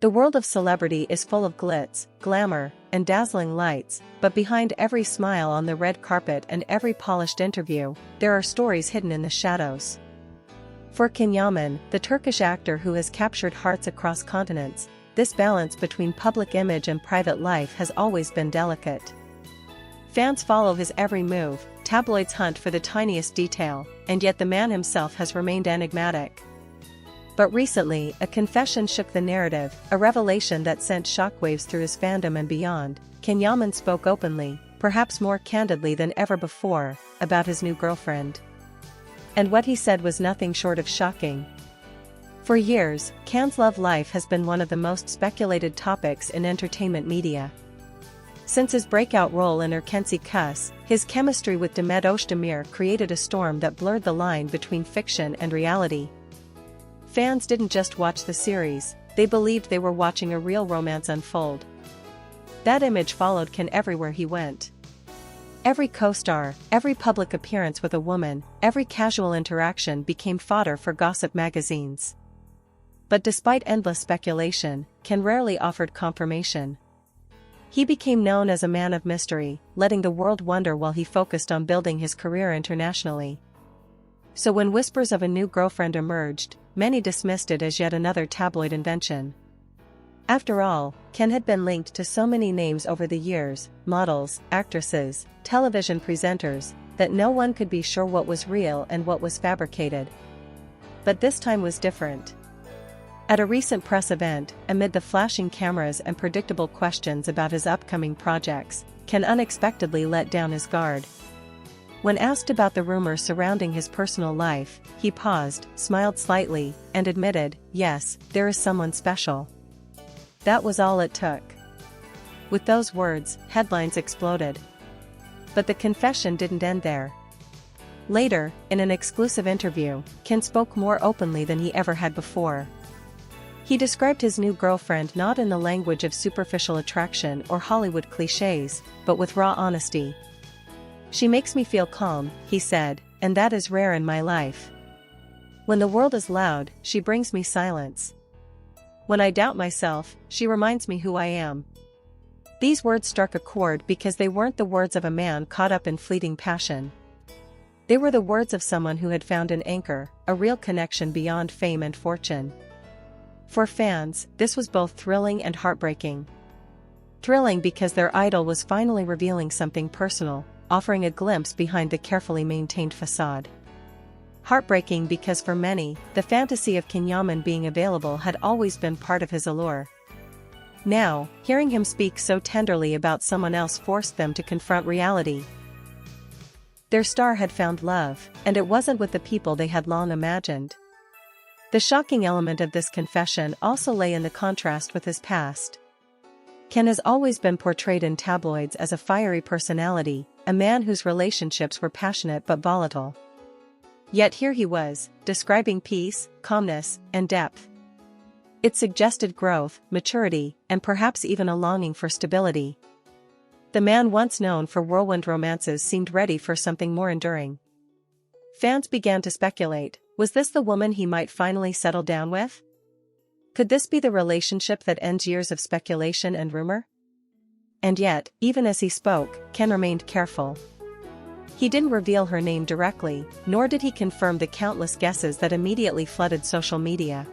The world of celebrity is full of glitz, glamour, and dazzling lights, but behind every smile on the red carpet and every polished interview, there are stories hidden in the shadows. For Kenyammen, the Turkish actor who has captured hearts across continents, this balance between public image and private life has always been delicate. Fans follow his every move, tabloids hunt for the tiniest detail, and yet the man himself has remained enigmatic. But recently, a confession shook the narrative, a revelation that sent shockwaves through his fandom and beyond. Kenyammen spoke openly, perhaps more candidly than ever before, about his new girlfriend. And what he said was nothing short of shocking. For years, Ken's love life has been one of the most speculated topics in entertainment media. Since his breakout role in Erkenci Kuş, his chemistry with Demet Özdemir created a storm that blurred the line between fiction and reality. Fans didn't just watch the series, they believed they were watching a real romance unfold. That image followed Ken everywhere he went. Every co-star, every public appearance with a woman, every casual interaction became fodder for gossip magazines. But despite endless speculation, Ken rarely offered confirmation. He became known as a man of mystery, letting the world wonder while he focused on building his career internationally. So when whispers of a new girlfriend emerged, many dismissed it as yet another tabloid invention. After all, Ken had been linked to so many names over the years, models, actresses, television presenters, that no one could be sure what was real and what was fabricated. But this time was different. At a recent press event, amid the flashing cameras and predictable questions about his upcoming projects, Ken unexpectedly let down his guard. When asked about the rumors surrounding his personal life, he paused, smiled slightly, and admitted, "Yes, there is someone special." That was all it took. With those words, headlines exploded. But the confession didn't end there. Later, in an exclusive interview, Ken spoke more openly than he ever had before. He described his new girlfriend not in the language of superficial attraction or Hollywood clichés, but with raw honesty. "She makes me feel calm," he said, "and that is rare in my life. When the world is loud, she brings me silence. When I doubt myself, she reminds me who I am." These words struck a chord because they weren't the words of a man caught up in fleeting passion. They were the words of someone who had found an anchor, a real connection beyond fame and fortune. For fans, this was both thrilling and heartbreaking. Thrilling because their idol was finally revealing something personal, offering a glimpse behind the carefully maintained facade. Heartbreaking because for many, the fantasy of Kenyammen being available had always been part of his allure. Now, hearing him speak so tenderly about someone else forced them to confront reality. Their star had found love, and it wasn't with the people they had long imagined. The shocking element of this confession also lay in the contrast with his past. Ken has always been portrayed in tabloids as a fiery personality, a man whose relationships were passionate but volatile. Yet here he was, describing peace, calmness, and depth. It suggested growth, maturity, and perhaps even a longing for stability. The man once known for whirlwind romances seemed ready for something more enduring. Fans began to speculate, was this the woman he might finally settle down with? Could this be the relationship that ends years of speculation and rumor? And yet, even as he spoke, Ken remained careful. He didn't reveal her name directly, nor did he confirm the countless guesses that immediately flooded social media.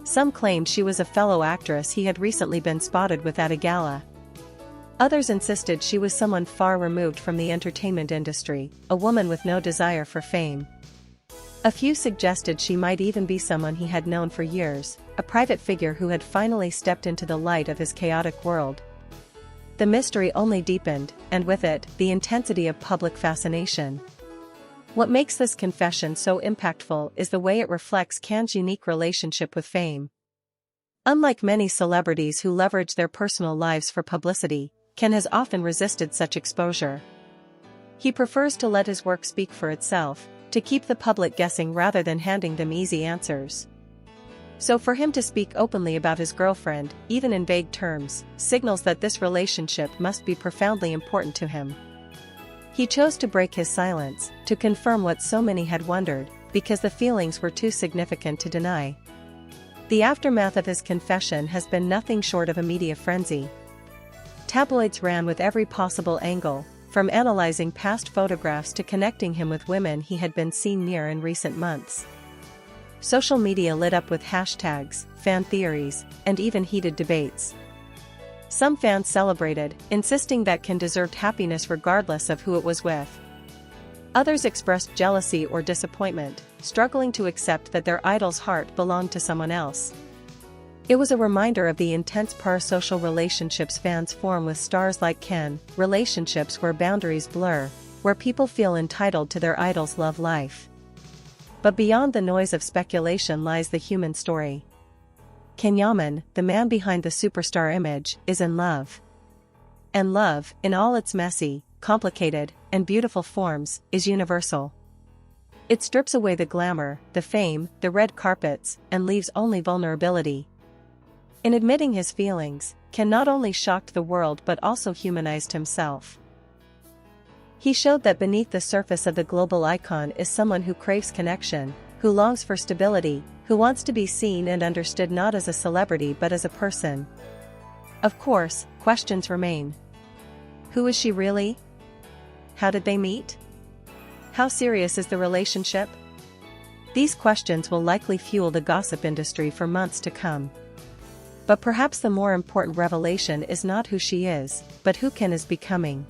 Some claimed she was a fellow actress he had recently been spotted with at a gala. Others insisted she was someone far removed from the entertainment industry, a woman with no desire for fame. A few suggested she might even be someone he had known for years, a private figure who had finally stepped into the light of his chaotic world. The mystery only deepened, and with it, the intensity of public fascination. What makes this confession so impactful is the way it reflects Ken's unique relationship with fame. Unlike many celebrities who leverage their personal lives for publicity, Ken has often resisted such exposure. He prefers to let his work speak for itself, to keep the public guessing rather than handing them easy answers. So for him to speak openly about his girlfriend, even in vague terms, signals that this relationship must be profoundly important to him. He chose to break his silence, to confirm what so many had wondered, because the feelings were too significant to deny. The aftermath of his confession has been nothing short of a media frenzy. Tabloids ran with every possible angle, from analyzing past photographs to connecting him with women he had been seen near in recent months. Social media lit up with hashtags, fan theories, and even heated debates. Some fans celebrated, insisting that Ken deserved happiness regardless of who it was with. Others expressed jealousy or disappointment, struggling to accept that their idol's heart belonged to someone else. It was a reminder of the intense parasocial relationships fans form with stars like Ken, relationships where boundaries blur, where people feel entitled to their idol's love life. But beyond the noise of speculation lies the human story. Kenyammen, the man behind the superstar image, is in love. And love, in all its messy, complicated, and beautiful forms, is universal. It strips away the glamour, the fame, the red carpets, and leaves only vulnerability. In admitting his feelings, Ken not only shocked the world but also humanized himself. He showed that beneath the surface of the global icon is someone who craves connection, who longs for stability, who wants to be seen and understood not as a celebrity but as a person. Of course, questions remain. Who is she really? How did they meet? How serious is the relationship? These questions will likely fuel the gossip industry for months to come. But perhaps the more important revelation is not who she is, but who Ken is becoming.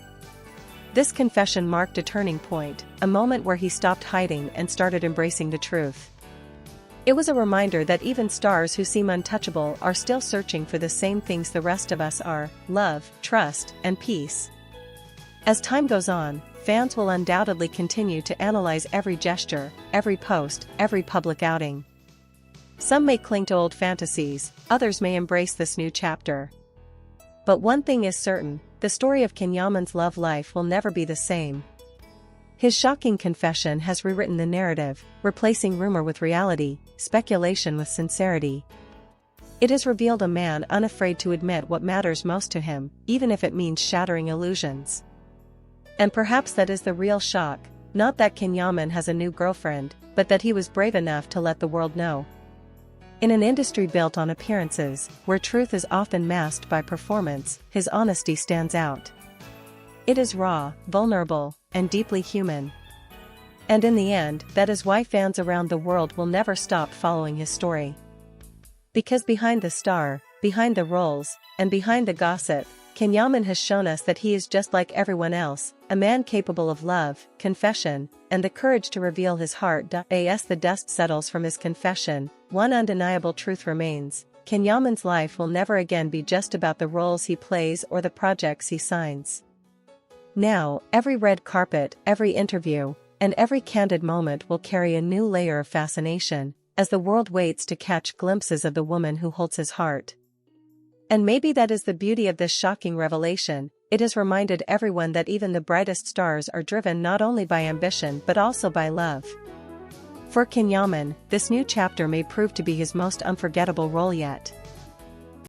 This confession marked a turning point, a moment where he stopped hiding and started embracing the truth. It was a reminder that even stars who seem untouchable are still searching for the same things the rest of us are: love, trust, and peace. As time goes on, fans will undoubtedly continue to analyze every gesture, every post, every public outing. Some may cling to old fantasies, others may embrace this new chapter. But one thing is certain: the story of Kenyammen's love life will never be the same. His shocking confession has rewritten the narrative, replacing rumor with reality, speculation with sincerity. It has revealed a man unafraid to admit what matters most to him, even if it means shattering illusions. And perhaps that is the real shock, not that Kenyammen has a new girlfriend, but that he was brave enough to let the world know. In an industry built on appearances, where truth is often masked by performance, his honesty stands out. It is raw, vulnerable, and deeply human. And in the end, that is why fans around the world will never stop following his story. Because behind the star, behind the roles, and behind the gossip, Kenyammen has shown us that he is just like everyone else, a man capable of love, confession, and the courage to reveal his heart. As the dust settles from his confession, one undeniable truth remains: Kenyammen's life will never again be just about the roles he plays or the projects he signs. Now, every red carpet, every interview, and every candid moment will carry a new layer of fascination, as the world waits to catch glimpses of the woman who holds his heart. And maybe that is the beauty of this shocking revelation: it has reminded everyone that even the brightest stars are driven not only by ambition but also by love. For Kenyammen, this new chapter may prove to be his most unforgettable role yet.